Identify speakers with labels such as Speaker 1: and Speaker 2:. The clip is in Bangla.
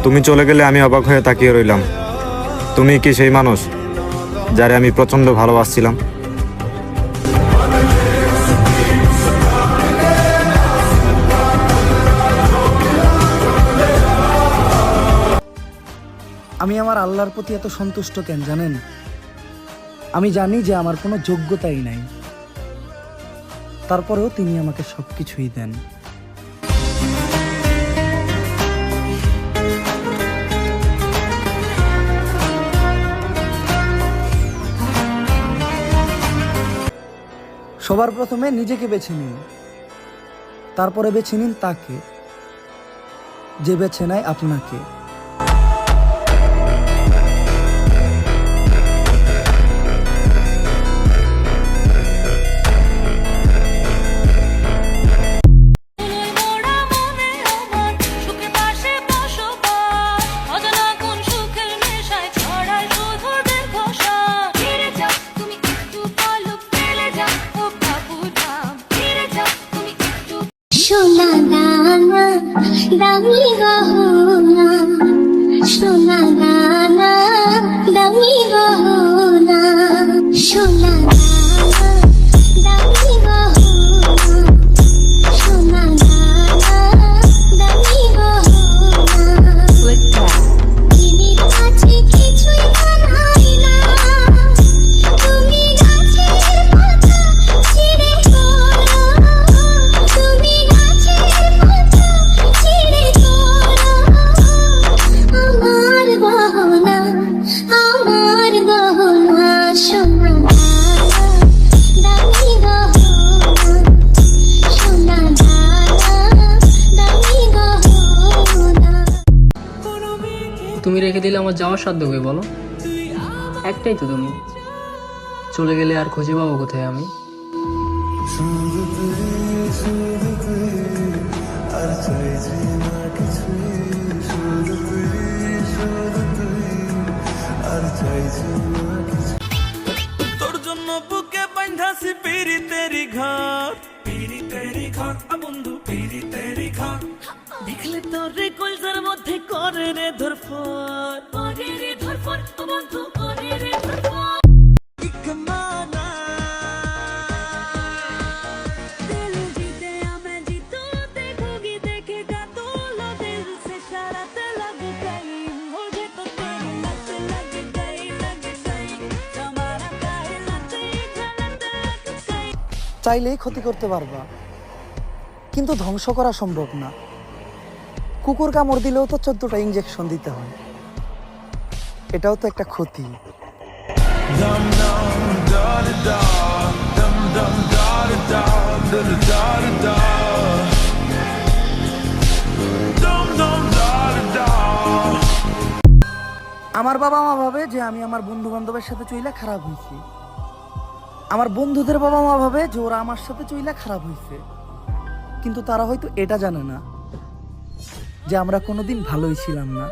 Speaker 1: তুমি চলে গেলে আমি অবাক হয়ে তাকিয়ে রইলাম। তুমি কি সেই মানুষ যারে আমি প্রচণ্ড ভালোবাসছিলাম?
Speaker 2: আমি আমার আল্লাহর প্রতি এত সন্তুষ্ট কেন জানেন? আমি জানি যে আমার কোনো যোগ্যতাই নাই, তারপরেও তিনি আমাকে সবকিছুই দেন। সবার প্রথমে নিজেকে বেছে নিন, তারপরে বেছে নিন তাকে, যে বেছে নেয় আপনাকে।
Speaker 3: সোনা দানা দামি গহনা, সোনা দানা দামি গহনা, সোনা দানা দামি গহনা, সোনা দানা দামি গহনা। তিনি কাছে কিছুই মানাই না, তুমি গাছের পাতা ছিঁড়ে পড়ো, তুমি গাছের পাতা ছিঁড়ে পড়ো। আমার গহনা, আমার গহনা, সোনা দামি গহনা, সোনা দামি গহনা।
Speaker 4: তুমি রেখে দিলে আমার যাওয়ার সাধ্য কই বলো? একটাই তো তুমি, চলে গেলে আর খুঁজে পাবো কোথায় আমি?
Speaker 5: তোর জন্য বুকে বাঁধাছি পিরিতেরি ঘর, পিরিতেরি ঘর বন্ধু, পিরিতেরি ঘর। দেখলে তোর রে কলজার মধ্যে করে রে ধরফর, করে রে ধরফর বন্ধু, করে রে ধরফর। ইকমানা দিল जीते मैं जीतू, देखोगी देखेगा तू, लो दिल से शरारत लग गई, मुझे तो तेरी लत लग गई, लग गई, तुम्हारा पहला देखा लत लग गई।
Speaker 2: চাইলেই ক্ষতি করতে পারবা, কিন্তু ধ্বংস করা সম্ভব না। কুকুর কামড় দিলেও তো 14টা ইঞ্জেকশন দিতে হয়, এটাও তো একটা ক্ষতি। আমার বাবা মা ভাবে যে আমি আমার বন্ধু বান্ধবের সাথে চইলা খারাপ হয়েছি, আমার বন্ধুদের বাবা মা ভাবে যে ওরা আমার সাথে চইলা খারাপ হয়েছে, কিন্তু তারা হয়তো এটা জানে না যে আমরা কোনোদিন ভালোই ছিলাম না।